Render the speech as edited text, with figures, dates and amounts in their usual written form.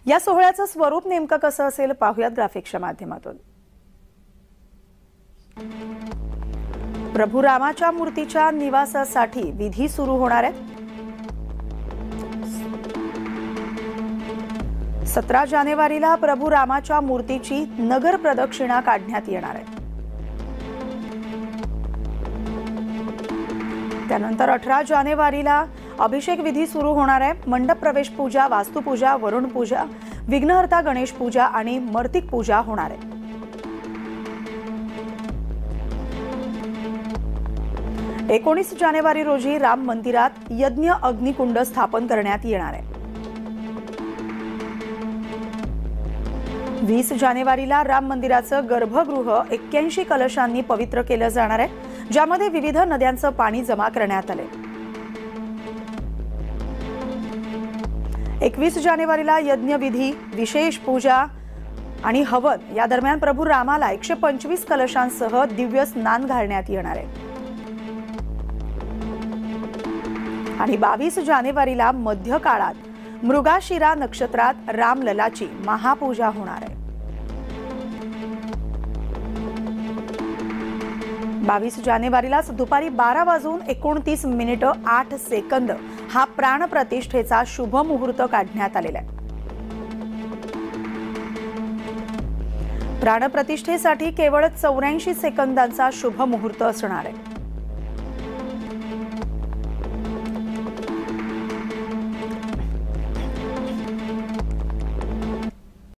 या सोहळ्याचं स्वरूप नेमकं कसं असेल पाहूयात ग्राफिक्सच्या माध्यमातून। प्रभू रामाच्या मूर्तीच्या निवासासाठी विधी सुरू होणार आहेत। 17 जानेवारीला प्रभू रामाच्या मूर्तीची नगर प्रदक्षिणा काढण्यात येणार आहे। त्यानंतर 18 जानेवारीला अभिषेक विधी सुरू होणार आहे। मंडप प्रवेश पूजा, वास्तुपूजा, वरुण पूजा, विघ्नहर्ता गणेश पूजा आणि मर्तिक पूजा होणार आहे। 19 जानेवारी रोजी राम मंदिरात यज्ञ अग्निकुंड स्थापन करण्यात येणार आहे। 20 जानेवारीला राम मंदिराचं गर्भगृह 81 कलशांनी पवित्र केलं जाणार आहे, ज्यामध्ये विविध नद्यांचं पाणी जमा करण्यात आले। 21 जानेवारीला यज्ञविधी, विशेष पूजा आणि हवन या दरम्यान प्रभू रामाला 125 कलशांसह दिव्य स्नान घालण्यात येणार आहे। आणि 22 जानेवारीला मध्य काळात मृगाशिरा नक्षत्रात रामललाची महापूजा होणार आहे। 22 जानेवारीलाच दुपारी 12:29:08 हा प्राणप्रतिष्ठेचा शुभ मुहूर्त काढण्यात आलेला आहे। प्राणप्रतिष्ठेसाठी केवळ 84 सेकंदांचा शुभ मुहूर्त असणार आहे।